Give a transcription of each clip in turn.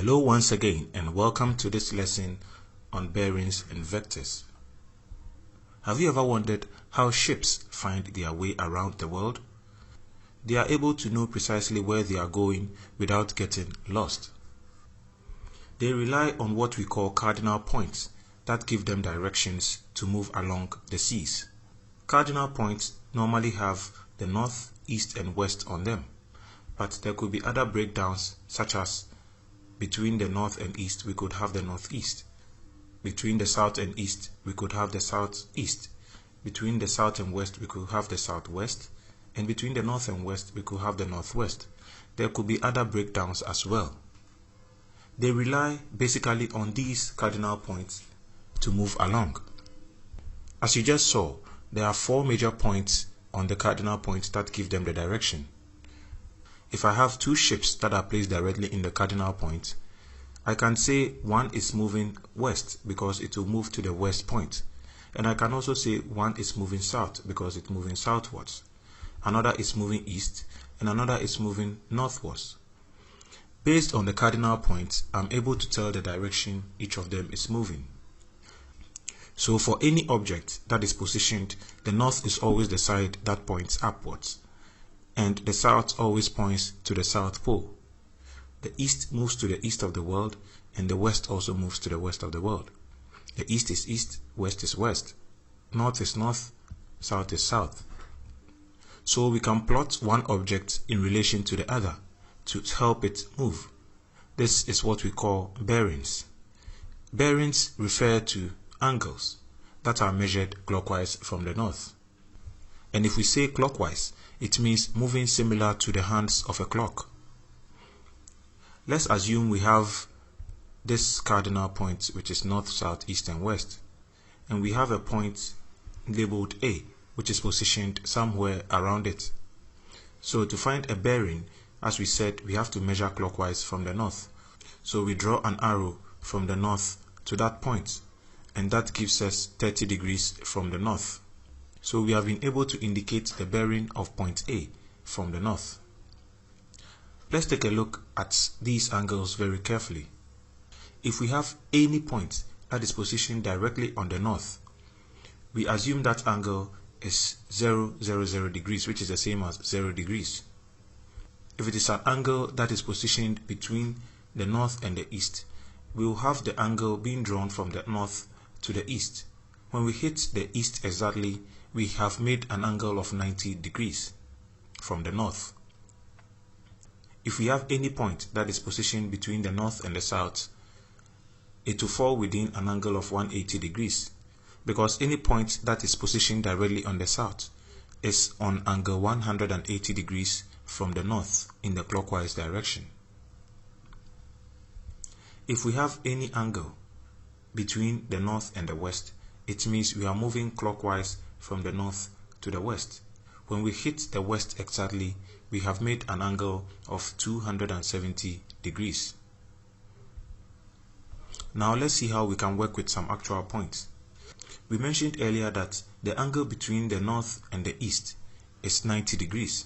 Hello once again and welcome to this lesson on bearings and vectors. Have you ever wondered how ships find their way around the world? They are able to know precisely where they are going without getting lost. They rely on what we call cardinal points that give them directions to move along the seas. Cardinal points normally have the north, east and west on them, but there could be other breakdowns such as between the north and east we could have the northeast. Between the south and east we could have the southeast. Between the south and west we could have the southwest. And between the north and west we could have the northwest. There could be other breakdowns as well. They rely basically on these cardinal points to move along. As you just saw, there are 4 major points on the cardinal points that give them the direction. If I have 2 ships that are placed directly in the cardinal point, I can say one is moving west because it will move to the west point. And I can also say one is moving south because it's moving southwards. Another is moving east and another is moving northwards. Based on the cardinal points, I'm able to tell the direction each of them is moving. So for any object that is positioned, the north is always the side that points upwards, and the south always points to the south pole. The east moves to the east of the world, and the west also moves to the west of the world. The east is east, west is west, north is north, south is south. So we can plot one object in relation to the other to help it move. This is what we call bearings. Bearings refer to angles that are measured clockwise from the north. And if we say clockwise, it means moving similar to the hands of a clock. Let's assume we have this cardinal point, which is north, south, east and west, and we have a point labeled A, which is positioned somewhere around it. So to find a bearing, as we said, we have to measure clockwise from the north. So we draw an arrow from the north to that point, and that gives us 30 degrees from the north. So we have been able to indicate the bearing of point A from the north. Let's take a look at these angles very carefully. If we have any point that is positioned directly on the north, we assume that angle is 0, 0, 0 degrees, which is the same as 0 degrees. If it is an angle that is positioned between the north and the east, we will have the angle being drawn from the north to the east. When we hit the east exactly, we have made an angle of 90 degrees from the north. If we have any point that is positioned between the north and the south, it will fall within an angle of 180 degrees, because any point that is positioned directly on the south is on angle 180 degrees from the north in the clockwise direction. If we have any angle between the north and the west, it means we are moving clockwise from the north to the west. When we hit the west exactly, we have made an angle of 270 degrees. Now let's see how we can work with some actual points. We mentioned earlier that the angle between the north and the east is 90 degrees.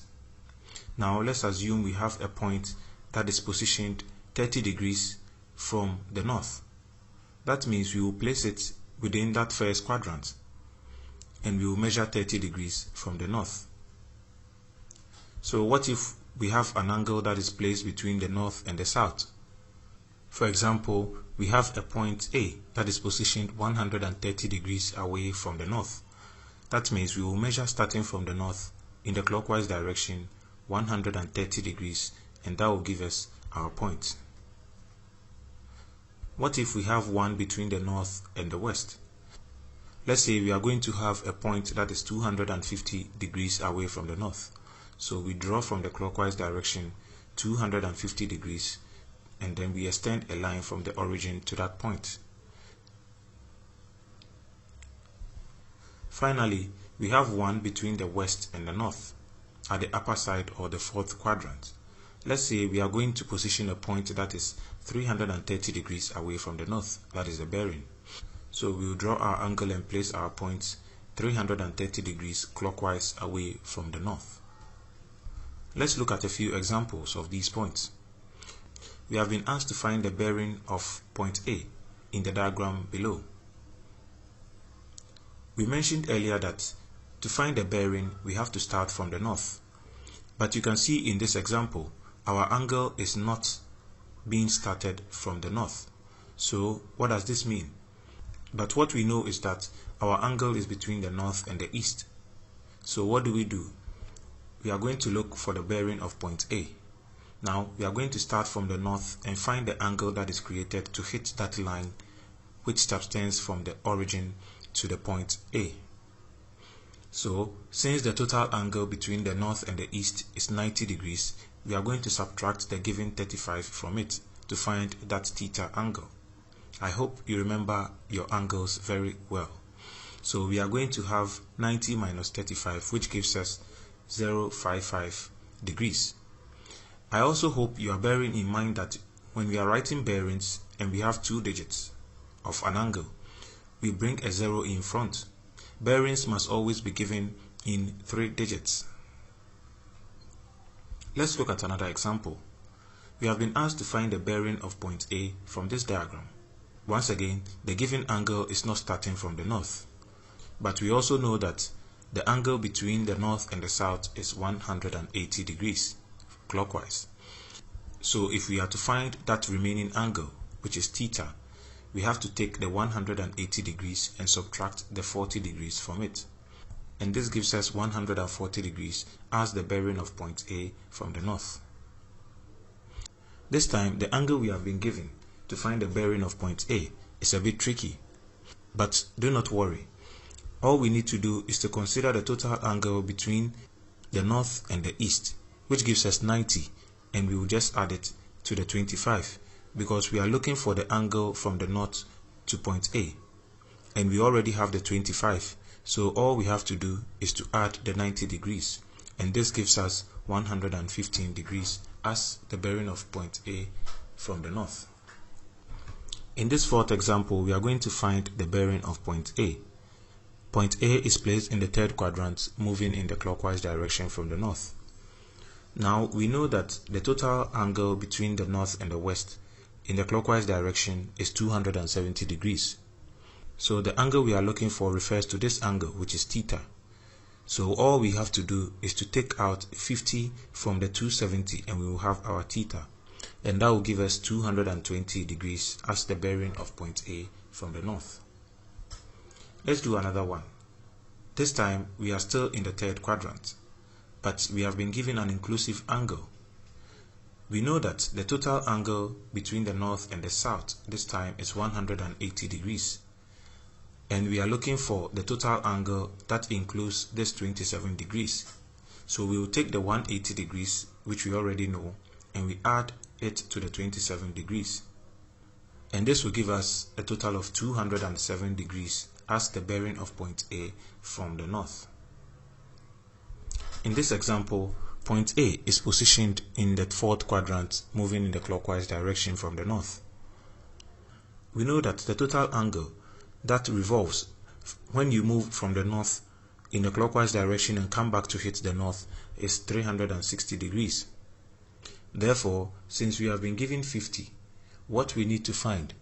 Now let's assume we have a point that is positioned 30 degrees from the north. That means we will place it within that first quadrant, and we will measure 30 degrees from the north. So what if we have an angle that is placed between the north and the south? For example, we have a point A that is positioned 130 degrees away from the north. That means we will measure starting from the north in the clockwise direction 130 degrees, and that will give us our point. What if we have one between the north and the west? Let's say we are going to have a point that is 250 degrees away from the north. So we draw from the clockwise direction 250 degrees, and then we extend a line from the origin to that point. Finally, we have one between the west and the north at the upper side or the 4th quadrant. Let's say we are going to position a point that is 330 degrees away from the north. That is the bearing. So we will draw our angle and place our points 330 degrees clockwise away from the north. Let's look at a few examples of these points. we have been asked to find the bearing of point A in the diagram below. We mentioned earlier that to find the bearing, we have to start from the north. But you can see in this example, our angle is not being started from the north. So what does this mean? But what we know is that our angle is between the north and the east. So what do? We are going to look for the bearing of point A. Now we are going to start from the north and find the angle that is created to hit that line which subtends from the origin to the point A. So since the total angle between the north and the east is 90 degrees, we are going to subtract the given 35 from it to find that theta angle. I hope you remember your angles very well. So we are going to have 90 minus 35, which gives us 0.55 degrees. I also hope you are bearing in mind that when we are writing bearings and we have 2 digits of an angle, we bring a 0 in front. Bearings must always be given in 3 digits. Let's look at another example. We have been asked to find the bearing of point A from this diagram. Once again, the given angle is not starting from the north. But we also know that the angle between the north and the south is 180 degrees clockwise. So if we are to find that remaining angle, which is theta, we have to take the 180 degrees and subtract the 40 degrees from it. And this gives us 140 degrees as the bearing of point A from the north. This time, the angle we have been given to find the bearing of point A is a bit tricky. But do not worry. All we need to do is to consider the total angle between the north and the east, which gives us 90, and we will just add it to the 25 because we are looking for the angle from the north to point A, and we already have the 25. So all we have to do is to add the 90 degrees, and this gives us 115 degrees as the bearing of point A from the north. In this fourth example, we are going to find the bearing of point A. Point A is placed in the third quadrant, moving in the clockwise direction from the north. Now we know that the total angle between the north and the west in the clockwise direction is 270 degrees. So the angle we are looking for refers to this angle, which is theta. So all we have to do is to take out 50 from the 270 and we will have our theta. And that will give us 220 degrees as the bearing of point A from the north. Let's do another one. This time we are still in the third quadrant, but we have been given an inclusive angle. We know that the total angle between the north and the south this time is 180 degrees. And we are looking for the total angle that includes this 27 degrees. So we will take the 180 degrees, which we already know, and we add it to the 27 degrees. And this will give us a total of 207 degrees as the bearing of point A from the north. In this example, point A is positioned in the fourth quadrant, moving in the clockwise direction from the north. We know that the total angle that revolves when you move from the north in the clockwise direction and come back to hit the north is 360 degrees. Therefore, since we have been given 50, what we need to find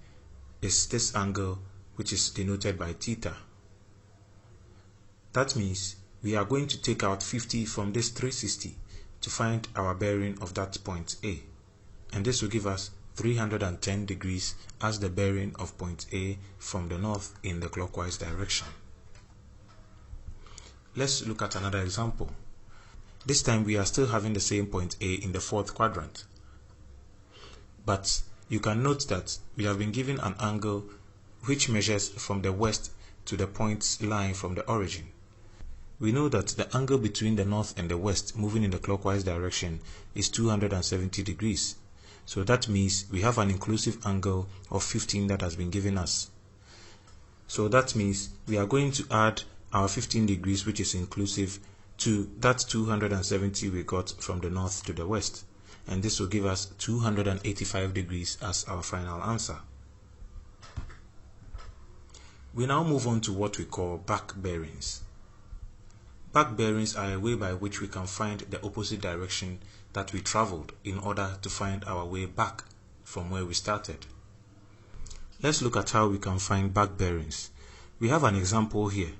is this angle, which is denoted by theta. That means we are going to take out 50 from this 360 to find our bearing of that point A, and this will give us 310 degrees as the bearing of point A from the north in the clockwise direction. Let's look at another example. This time we are still having the same point A in the fourth quadrant, but you can note that we have been given an angle which measures from the west to the point line from the origin. We know that the angle between the north and the west moving in the clockwise direction is 270 degrees. So that means we have an inclusive angle of 15 that has been given us. So that means we are going to add our 15 degrees, which is inclusive, to that 270 we got from the north to the west. And this will give us 285 degrees as our final answer. We now move on to what we call back bearings. Back bearings are a way by which we can find the opposite direction that we traveled in order to find our way back from where we started. Let's look at how we can find back bearings. We have an example here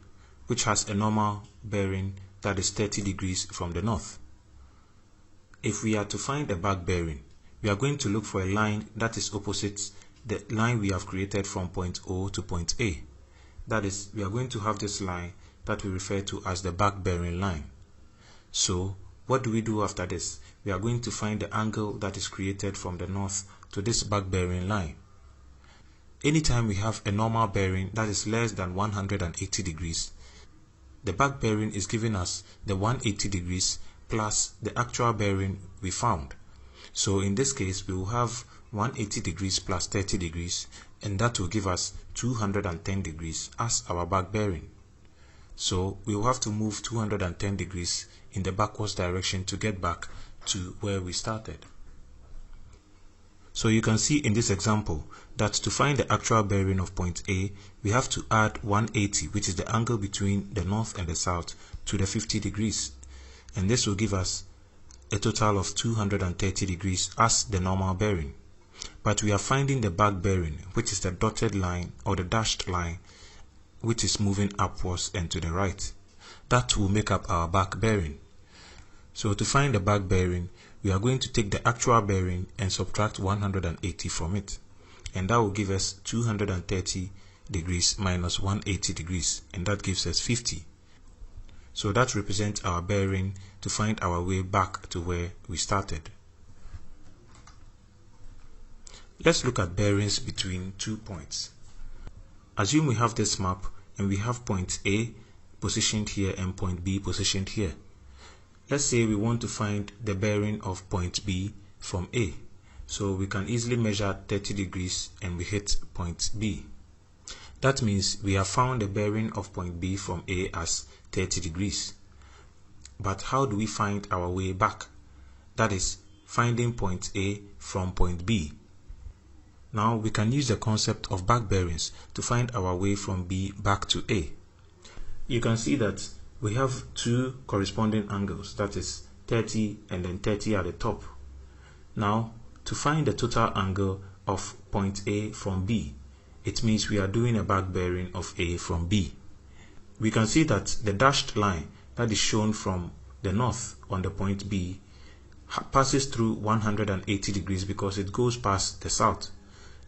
which has a normal bearing that is 30 degrees from the north. If we are to find a back bearing, we are going to look for a line that is opposite the line we have created from point O to point A. That is, we are going to have this line that we refer to as the back bearing line. So, what do we do after this? We are going to find the angle that is created from the north to this back bearing line. Anytime we have a normal bearing that is less than 180 degrees, the back bearing is giving us the 180 degrees plus the actual bearing we found. So in this case, we will have 180 degrees plus 30 degrees, and that will give us 210 degrees as our back bearing. So we will have to move 210 degrees in the backwards direction to get back to where we started. So you can see in this example that to find the actual bearing of point A, we have to add 180, which is the angle between the north and the south, to the 50 degrees. And this will give us a total of 230 degrees as the normal bearing. But we are finding the back bearing, which is the dotted line or the dashed line, which is moving upwards and to the right. That will make up our back bearing. So to find the back bearing, we are going to take the actual bearing and subtract 180 from it. And that will give us 230 degrees minus 180 degrees, and that gives us 50. So that represents our bearing to find our way back to where we started. Let's look at bearings between 2 points. Assume we have this map and we have point A positioned here and point B positioned here. Let's say we want to find the bearing of point B from A. So we can easily measure 30 degrees and we hit point B. That means we have found the bearing of point B from A as 30 degrees. But how do we find our way back? That is, finding point A from point B. Now we can use the concept of back bearings to find our way from B back to A. You can see that we have two corresponding angles, that is 30 and then 30 at the top. Now, to find the total angle of point A from B, it means we are doing a back bearing of A from B. We can see that the dashed line that is shown from the north on the point B passes through 180 degrees because it goes past the south.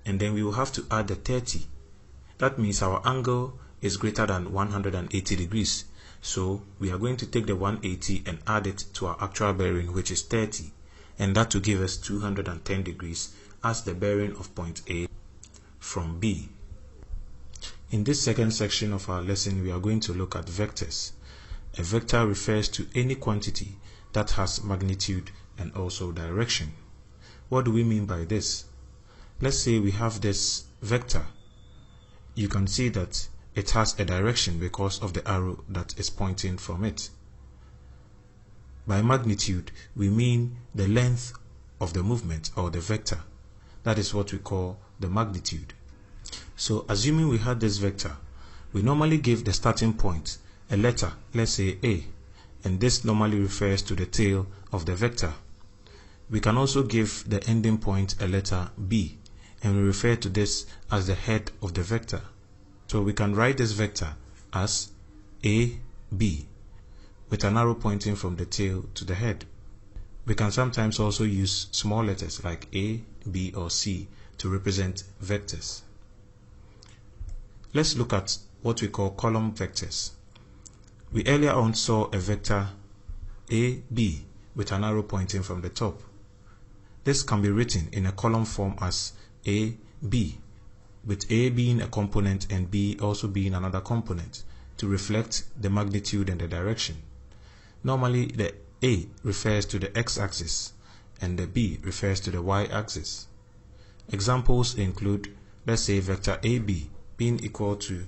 And then we will have to add the 30. That means our angle is greater than 180 degrees. So we are going to take the 180 and add it to our actual bearing, which is 30. And that will give us 210 degrees as the bearing of point A from B. In this second section of our lesson, we are going to look at vectors. A vector refers to any quantity that has magnitude and also direction. What do we mean by this? Let's say we have this vector. You can see that it has a direction because of the arrow that is pointing from it. By magnitude, we mean the length of the movement or the vector. That is what we call the magnitude. So assuming we had this vector, we normally give the starting point a letter, let's say A, and this normally refers to the tail of the vector. We can also give the ending point a letter B, and we refer to this as the head of the vector. So we can write this vector as AB with an arrow pointing from the tail to the head. We can sometimes also use small letters like A, B, or C to represent vectors. Let's look at what we call column vectors. We earlier on saw a vector AB with an arrow pointing from the top. This can be written in a column form as AB, with A being a component and B also being another component to reflect the magnitude and the direction. Normally the A refers to the x-axis and the B refers to the y-axis. Examples include, let's say, vector AB being equal to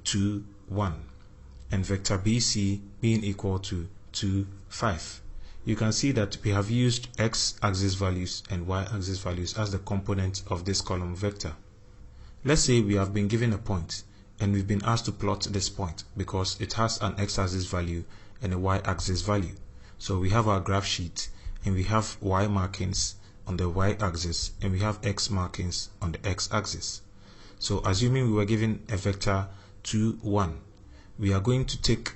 2, 1 and vector BC being equal to 2, 5. You can see that we have used x-axis values and y-axis values as the components of this column vector. Let's say we have been given a point and we've been asked to plot this point because it has an x-axis value and a y-axis value. So we have our graph sheet and we have y markings on the y-axis and we have x markings on the x-axis. So assuming we were given a vector 2, 1, we are going to take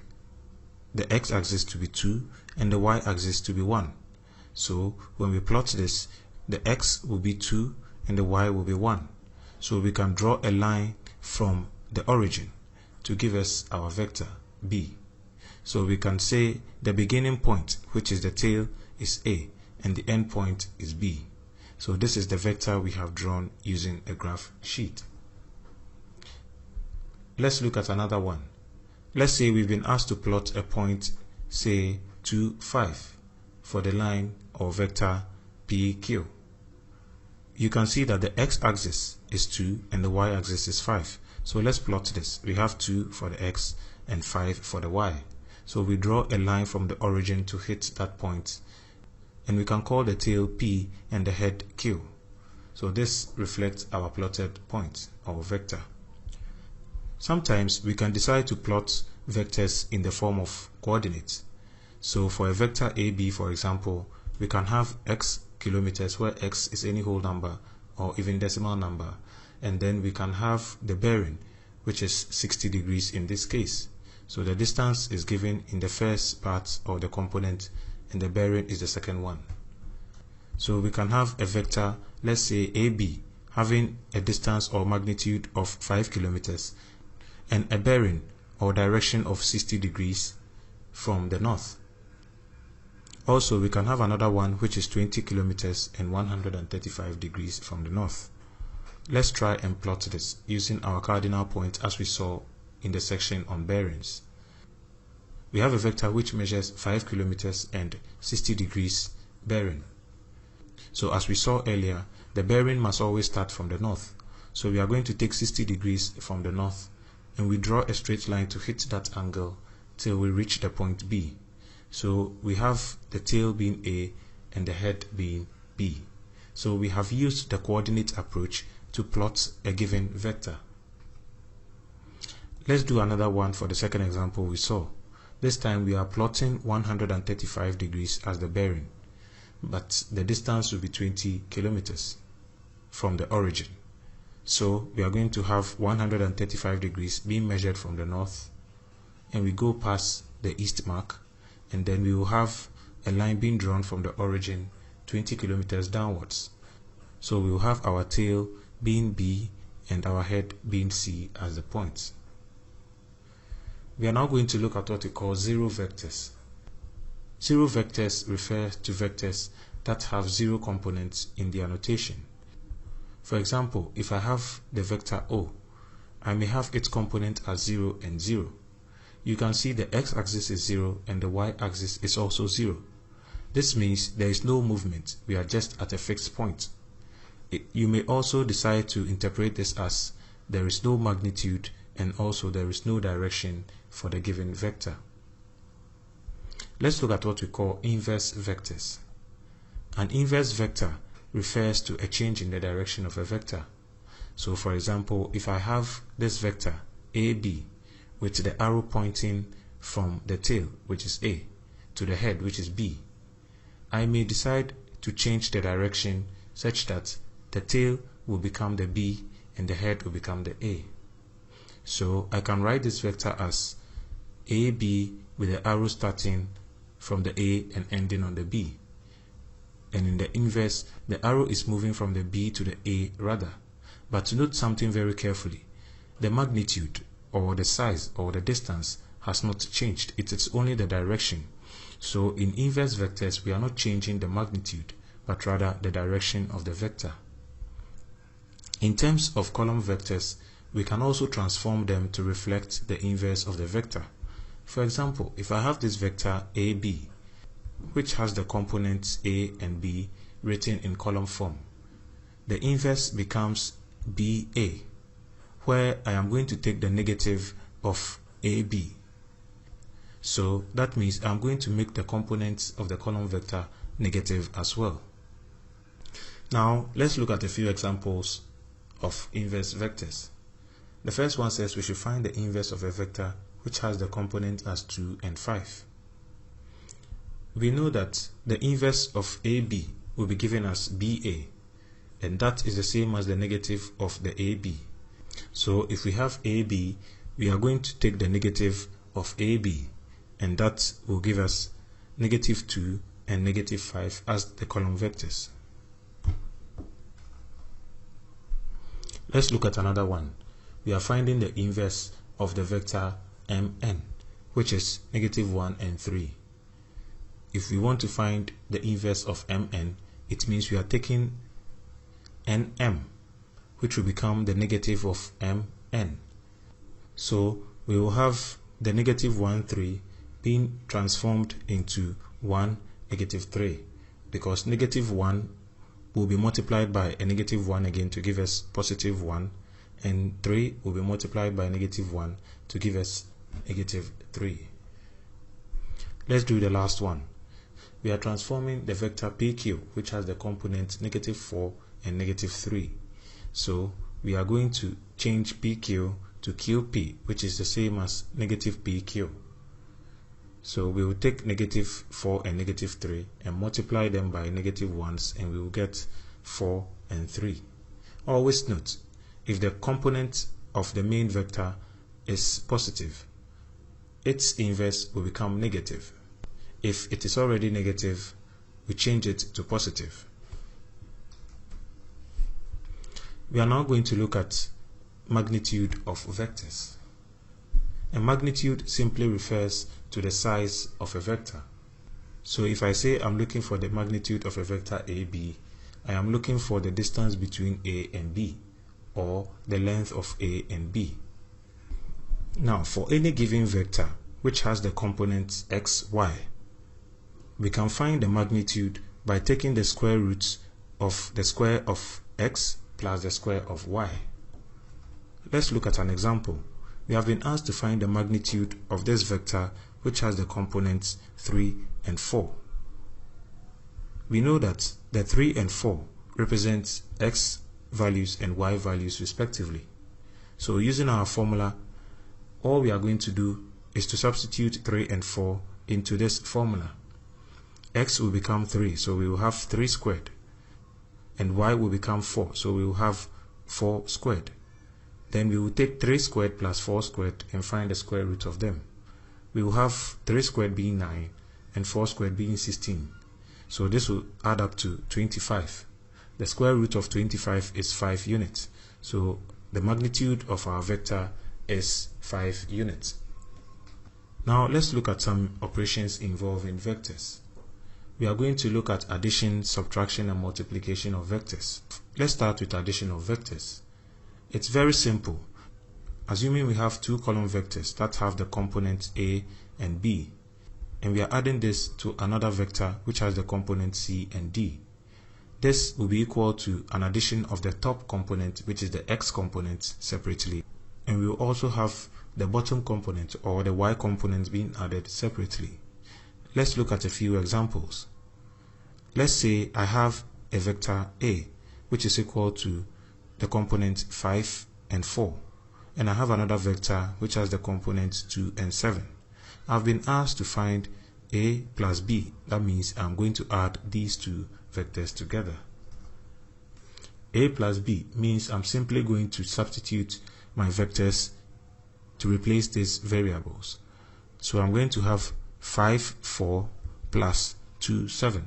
the x-axis to be 2 and the y-axis to be 1. So when we plot this, the x will be 2 and the y will be 1. So we can draw a line from the origin to give us our vector b. So we can say the beginning point, which is the tail, is a and the end point is b. So this is the vector we have drawn using a graph sheet. Let's look at another one. Let's say we've been asked to plot a point, say 2, 5, for the line or vector PQ. You can see that the x-axis is 2 and the y-axis is 5. So let's plot this. We have 2 for the x and 5 for the y. So we draw a line from the origin to hit that point, and we can call the tail P and the head Q. So this reflects our plotted point or vector. Sometimes we can decide to plot vectors in the form of coordinates. So for a vector AB, for example, we can have x kilometers, where x is any whole number or even decimal number, and then we can have the bearing, which is 60 degrees in this case. So the distance is given in the first part of the component and the bearing is the second one. So we can have a vector, let's say AB, having a distance or magnitude of 5 kilometers and a bearing or direction of 60 degrees from the north. Also, we can have another one which is 20 kilometers and 135 degrees from the north. Let's try and plot this using our cardinal point as we saw in the section on bearings. We have a vector which measures 5 kilometers and 60 degrees bearing. So as we saw earlier, the bearing must always start from the north. So we are going to take 60 degrees from the north and we draw a straight line to hit that angle till we reach the point B. So we have the tail being A and the head being B. So we have used the coordinate approach to plot a given vector. Let's do another one for the second example we saw. This time we are plotting 135 degrees as the bearing, but the distance will be 20 kilometers from the origin. So we are going to have 135 degrees being measured from the north, and we go past the east mark, and then we will have a line being drawn from the origin 20 kilometers downwards. So we will have our tail being B and our head being C as the points. We are now going to look at what we call zero vectors. Zero vectors refer to vectors that have zero components in their notation. For example, if I have the vector O, I may have its component as 0 and 0. You can see the x-axis is 0 and the y-axis is also 0. This means there is no movement, we are just at a fixed point. You may also decide to interpret this as there is no magnitude and also there is no direction for the given vector. Let's look at what we call inverse vectors. An inverse vector refers to a change in the direction of a vector. So for example, if I have this vector AB with the arrow pointing from the tail, which is A, to the head, which is B, I may decide to change the direction such that the tail will become the B and the head will become the A. So I can write this vector as AB with the arrow starting from the A and ending on the B. And in the inverse, the arrow is moving from the B to the A rather. But to note something very carefully, the magnitude or the size or the distance has not changed. It is only the direction. So in inverse vectors, we are not changing the magnitude, but rather the direction of the vector. In terms of column vectors, we can also transform them to reflect the inverse of the vector. For example, if I have this vector AB, which has the components A and B written in column form, the inverse becomes BA, where I am going to take the negative of AB. So that means I'm going to make the components of the column vector negative as well. Now let's look at a few examples of inverse vectors. The first one says we should find the inverse of a vector which has the component as 2 and 5. We know that the inverse of AB will be given as BA, and that is the same as the negative of the AB. So if we have AB, we are going to take the negative of AB, and that will give us -2 and -5 as the column vectors. Let's look at another one. We are finding the inverse of the vector Mn, which is -1 and 3. If we want to find the inverse of Mn, it means we are taking Nm, which will become the negative of Mn. So we will have the -1, 3 being transformed into 1, -3, because -1 will be multiplied by a -1 again to give us +1, and 3 will be multiplied by -1 to give us -3. Let's do the last one. We are transforming the vector PQ, which has the component -4 and -3. So we are going to change PQ to QP, which is the same as -PQ. So we will take -4 and -3 and multiply them by -1s, and we will get 4 and 3. Always note, if the component of the main vector is positive, its inverse will become negative. If it is already negative, we change it to positive. We are now going to look at magnitude of vectors. A magnitude simply refers to the size of a vector. So if I say I'm looking for the magnitude of a vector AB, I am looking for the distance between A and B, or the length of A and B. Now, for any given vector which has the components x, y, we can find the magnitude by taking the square roots of the square of x plus the square of y. Let's look at an example. We have been asked to find the magnitude of this vector which has the components 3 and 4. We know that the 3 and 4 represent x values and y values respectively. So using our formula, all we are going to do is to substitute 3 and 4 into this formula. X will become 3, so we will have 3 squared, and y will become 4, so we will have 4 squared. Then we will take 3 squared plus 4 squared and find the square root of them. We will have 3 squared being 9 and 4 squared being 16. So this will add up to 25. The square root of 25 is 5 units. So the magnitude of our vector is 5 units. Now let's look at some operations involving vectors. We are going to look at addition, subtraction, and multiplication of vectors. Let's start with addition of vectors. It's very simple. Assuming we have two column vectors that have the components A and B, and we are adding this to another vector which has the component C and D. This will be equal to an addition of the top component, which is the X component, separately, and we will also have the bottom component or the Y component being added separately. Let's look at a few examples. Let's say I have a vector A which is equal to the component 5 and 4, and I have another vector which has the components 2 and 7. I've been asked to find A plus B. That means I'm going to add these two vectors together. A plus B means I'm simply going to substitute my vectors to replace these variables. So I'm going to have 5, 4 plus 2, 7.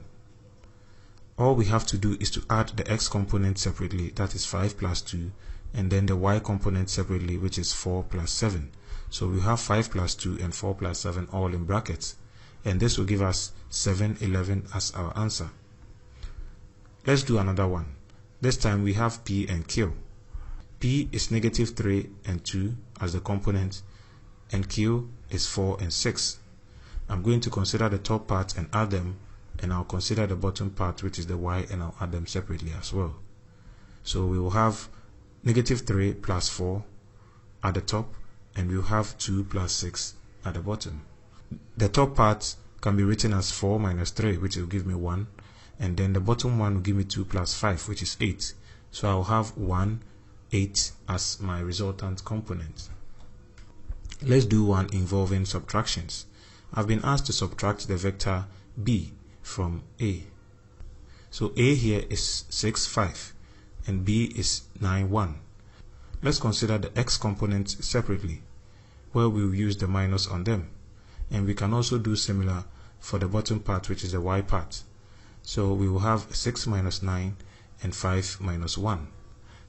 All we have to do is to add the X component separately, that is 5 plus 2, and then the Y component separately, which is 4 plus 7. So we have 5 plus 2 and 4 plus 7 all in brackets, and this will give us 7, 11 as our answer. Let's do another one. This time we have P and Q. P is -3 and 2 as the component, and Q is 4 and 6. I'm going to consider the top part and add them, and I'll consider the bottom part, which is the Y, and I'll add them separately as well. So we will have -3 plus 4 at the top, and we'll have 2 plus 6 at the bottom. The top part can be written as 4 minus 3, which will give me 1, and then the bottom one will give me 2 plus 5, which is 8. So I'll have 1, 8 as my resultant component. Let's do one involving subtractions. I've been asked to subtract the vector B from A. So A here is 6, 5 and B is 9, 1. Let's consider the x components separately, where we will use the minus on them. And we can also do similar for the bottom part, which is the y part. So we will have 6 minus 9 and 5 minus 1.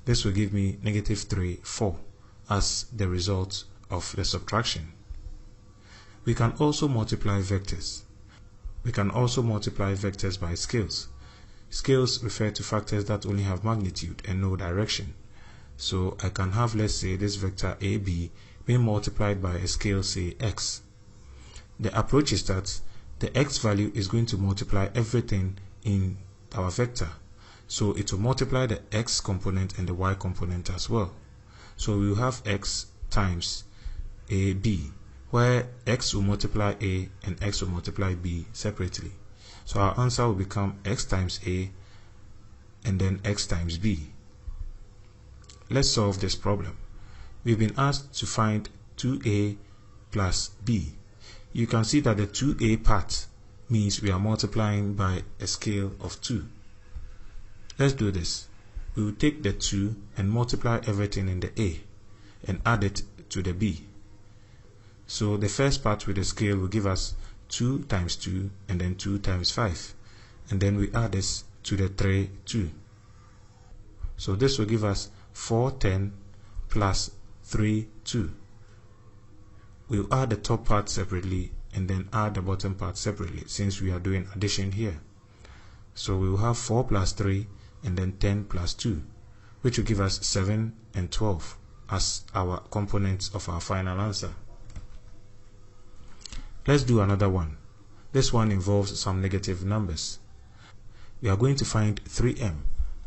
This will give me negative 3, 4 as the result of the subtraction. We can also multiply vectors. We can also multiply vectors by scales. Scales refer to factors that only have magnitude and no direction. So I can have, let's say, this vector AB being multiplied by a scale, say, x. The approach is that the x value is going to multiply everything in our vector. So it will multiply the x component and the y component as well. So we will have x times AB, where x will multiply A and x will multiply B separately. So our answer will become x times A and then x times B. Let's solve this problem. We've been asked to find 2A plus B. You can see that the 2A part means we are multiplying by a scale of 2. Let's do this. We will take the 2 and multiply everything in the A and add it to the B. So the first part with the scale will give us 2 times 2 and then 2 times 5. And then we add this to the 3, 2. So this will give us 4, 10 plus 3, 2. We'll add the top part separately and then add the bottom part separately since we are doing addition here. So we will have 4 plus 3 and then 10 plus 2, which will give us 7 and 12 as our components of our final answer. Let's do another one. This one involves some negative numbers. We are going to find 3m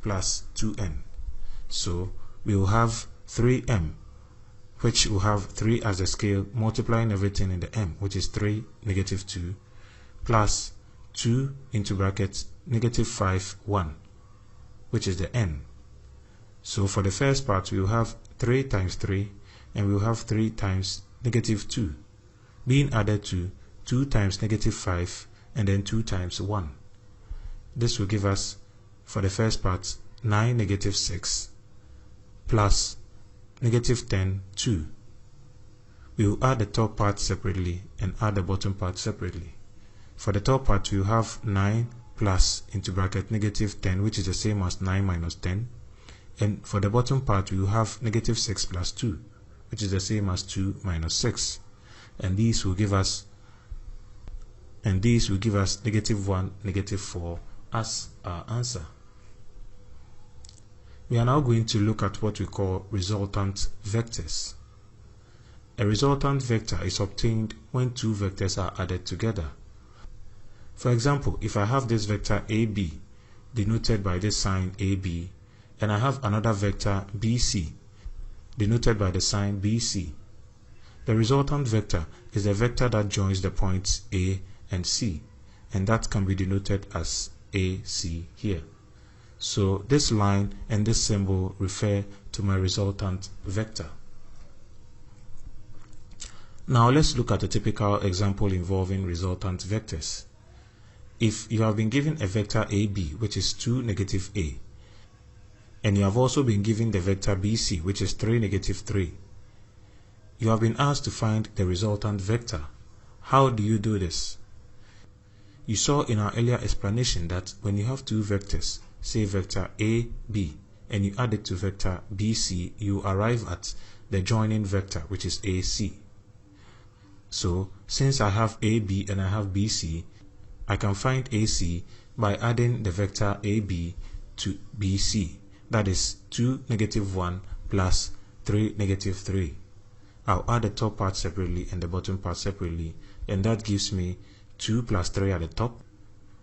plus 2n. So we will have 3m, which will have 3 as a scale, multiplying everything in the m, which is 3, negative 2, plus 2 into brackets, negative 5, 1, which is the n. So for the first part, we will have 3 times 3, and we will have 3 times negative 2, being added to 2 times negative 5, and then 2 times 1. This will give us, for the first part, 9, negative 6, plus negative 10, 2. We will add the top part separately and add the bottom part separately. For the top part, we will have 9 plus into bracket negative 10, which is the same as 9 minus 10. And for the bottom part, we will have negative 6 plus 2, which is the same as 2 minus 6. And these will give us negative 1, negative 4 as our answer. We are now going to look at what we call resultant vectors. A resultant vector is obtained when two vectors are added together. For example, if I have this vector AB denoted by this sign AB, and I have another vector BC denoted by the sign BC, the resultant vector is the vector that joins the points A and C, and that can be denoted as AC here. So this line and this symbol refer to my resultant vector. Now let's look at a typical example involving resultant vectors. If you have been given a vector AB, which is 2, negative A, and you have also been given the vector BC, which is 3, negative 3, you have been asked to find the resultant vector. How do you do this? You saw in our earlier explanation that when you have two vectors, say vector A, B, and you add it to vector BC, you arrive at the joining vector, which is AC. So, since I have AB and I have BC, I can find AC by adding the vector AB to BC. That is 2, negative 1 plus 3, negative 3. I'll add the top part separately and the bottom part separately, and that gives me 2 plus 3 at the top,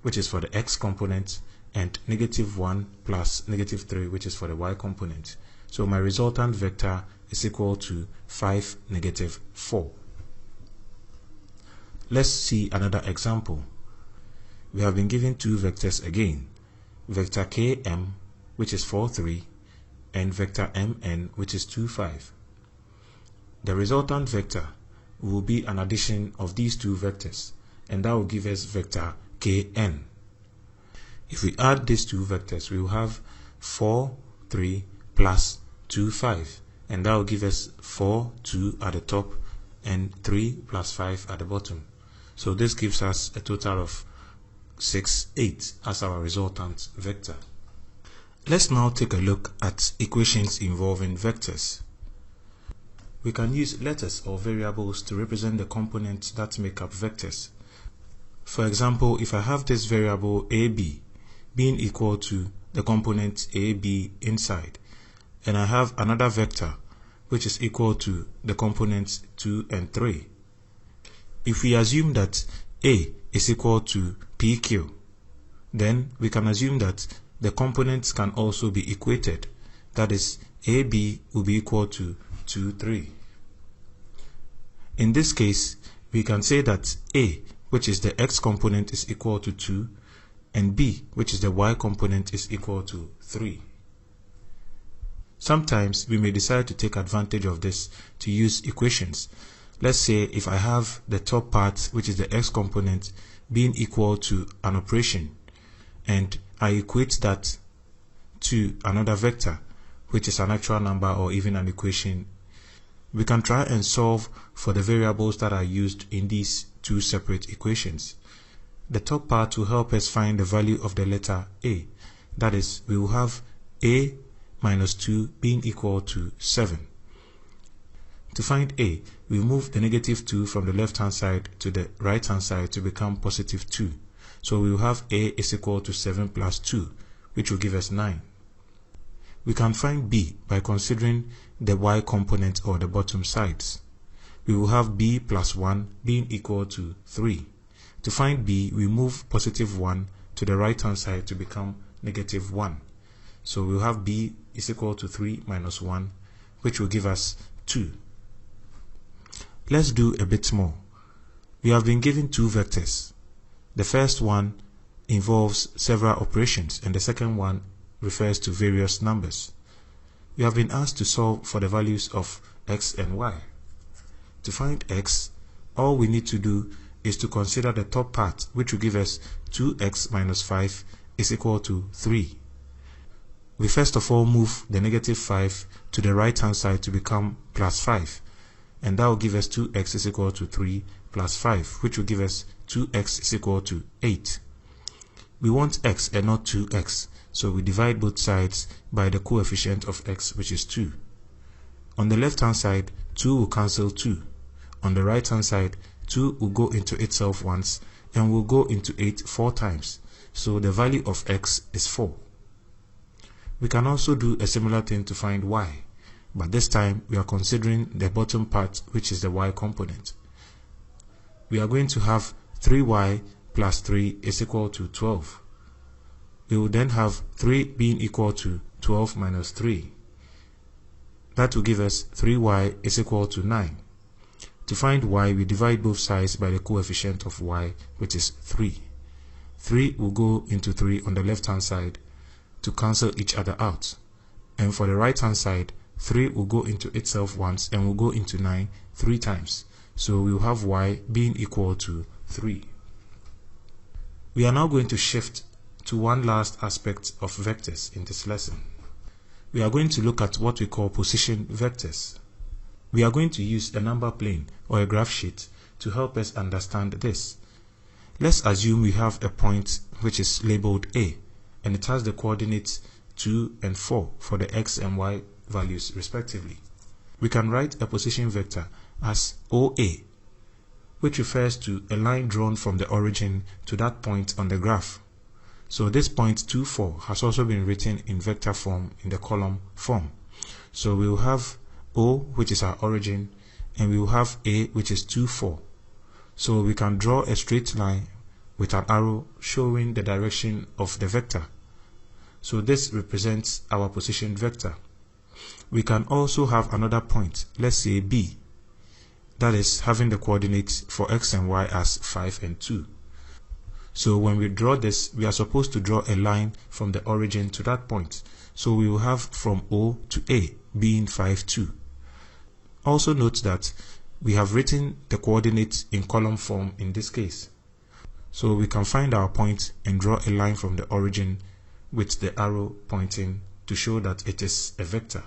which is for the x component, and negative 1 plus negative 3, which is for the y component. So my resultant vector is equal to 5, negative 4. Let's see another example. We have been given two vectors again, vector km, which is 4, 3, and vector mn, which is 2, 5. The resultant vector will be an addition of these two vectors, and that will give us vector kn. If we add these two vectors, we will have 4, 3 plus 2, 5. And that will give us 4, 2 at the top and 3 plus 5 at the bottom. So this gives us a total of 6, 8 as our resultant vector. Let's now take a look at equations involving vectors. We can use letters or variables to represent the components that make up vectors. For example, if I have this variable AB being equal to the component AB inside, and I have another vector which is equal to the components 2 and 3. If we assume that A is equal to PQ, then we can assume that the components can also be equated. That is, AB will be equal to 2, 3. In this case, we can say that A, which is the X component, is equal to 2, and B, which is the Y component, is equal to 3. Sometimes we may decide to take advantage of this to use equations. Let's say if I have the top part, which is the X component, being equal to an operation, and I equate that to another vector, which is an actual number or even an equation, we can try and solve for the variables that are used in these two separate equations. The top part will help us find the value of the letter A. That is, we will have A minus 2 being equal to 7. To find A, we move the negative 2 from the left hand side to the right hand side to become positive 2. So we will have A is equal to 7 plus 2, which will give us 9. We can find B by considering the Y component or the bottom sides. We will have B plus 1 being equal to 3. To find B, we move positive 1 to the right hand side to become negative 1. So we'll have B is equal to 3 minus 1, which will give us 2. Let's do a bit more. We have been given two vectors. The first one involves several operations, and the second one refers to various numbers. We have been asked to solve for the values of X and Y. To find X, all we need to do is to consider the top part, which will give us 2x minus 5 is equal to 3. We first of all move the negative 5 to the right hand side to become plus 5, and that will give us 2x is equal to 3 plus 5, which will give us 2x is equal to 8. We want x and not 2x, so we divide both sides by the coefficient of x, which is 2. On the left hand side, 2 will cancel 2. On the right hand side, 2 will go into itself once and will go into 8 4 times. So the value of x is 4. We can also do a similar thing to find y, but this time we are considering the bottom part, which is the y component. We are going to have 3y plus 3 is equal to 12. We will then have 3 being equal to 12 minus 3. That will give us 3y is equal to 9. To find y, we divide both sides by the coefficient of y, which is 3. 3 will go into 3 on the left hand side to cancel each other out. And for the right hand side, 3 will go into itself once and will go into 9 3 times. So we will have y being equal to 3. We are now going to shift to one last aspect of vectors in this lesson. We are going to look at what we call position vectors. We are going to use a number plane or a graph sheet to help us understand this. Let's assume we have a point which is labeled A, and it has the coordinates 2 and 4 for the x and y values respectively. We can write a position vector as OA, which refers to a line drawn from the origin to that point on the graph. So this point 2, 4 has also been written in vector form in the column form. So we will have O, which is our origin, and we will have A, which is 2, 4. So we can draw a straight line with an arrow showing the direction of the vector. So this represents our position vector. We can also have another point, let's say B, that is having the coordinates for x and y as 5 and 2. So when we draw this, we are supposed to draw a line from the origin to that point. So we will have from O to A being 5, 2. Also note that we have written the coordinates in column form in this case. So we can find our point and draw a line from the origin with the arrow pointing to show that it is a vector.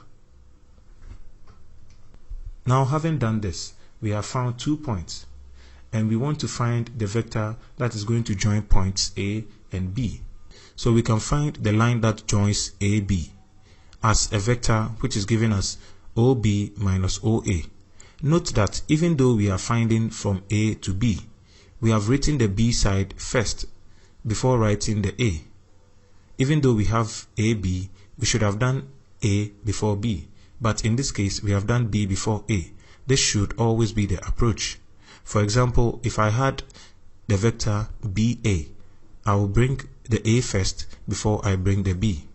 Now, having done this, we have found 2 points, and we want to find the vector that is going to join points A and B. So we can find the line that joins AB as a vector which is giving us OB minus OA. Note that even though we are finding from A to B, we have written the B side first before writing the A. Even though we have AB, we should have done A before B. But in this case, we have done B before A. This should always be the approach. For example, if I had the vector BA, I will bring the A first before I bring the B.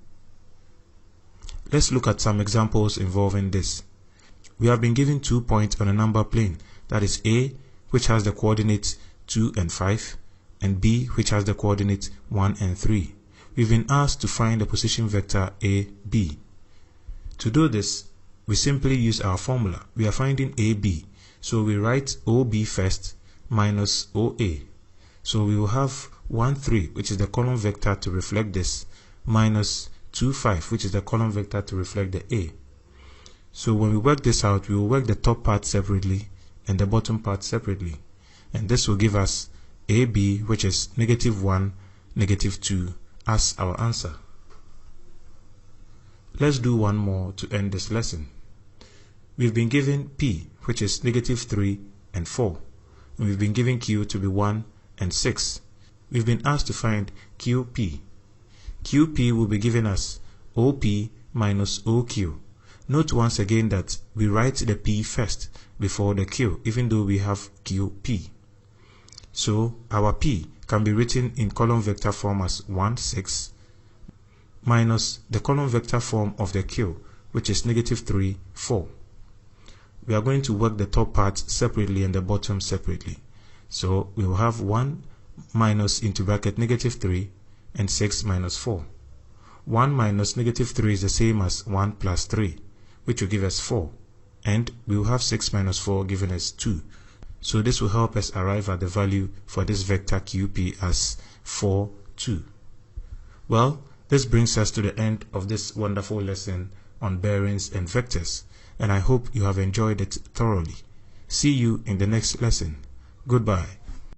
Let's look at some examples involving this. We have been given 2 points on a number plane, that is A, which has the coordinates 2 and 5, and B, which has the coordinates 1 and 3. We've been asked to find the position vector AB. To do this, we simply use our formula. We are finding AB, so we write OB first minus OA. So we will have 1, 3, which is the column vector to reflect this, minus 2, 5, which is the column vector to reflect the A. So when we work this out, we will work the top part separately and the bottom part separately. And this will give us AB, which is -1, -2, as our answer. Let's do one more to end this lesson. We've been given P, which is -3 and 4. And we've been given Q to be 1 and 6. We've been asked to find QP. QP will be giving us OP minus OQ. Note once again that we write the P first before the Q, even though we have QP. So our P can be written in column vector form as 1, 6, minus the column vector form of the Q, which is -3, 4. We are going to work the top part separately and the bottom separately. So we will have 1 minus into bracket -3 and 6 minus 4. 1 minus -3 is the same as 1 plus 3, which will give us 4. And we will have 6 minus 4 giving us 2. So this will help us arrive at the value for this vector QP as 4, 2. Well, this brings us to the end of this wonderful lesson on bearings and vectors, and I hope you have enjoyed it thoroughly. See you in the next lesson. Goodbye.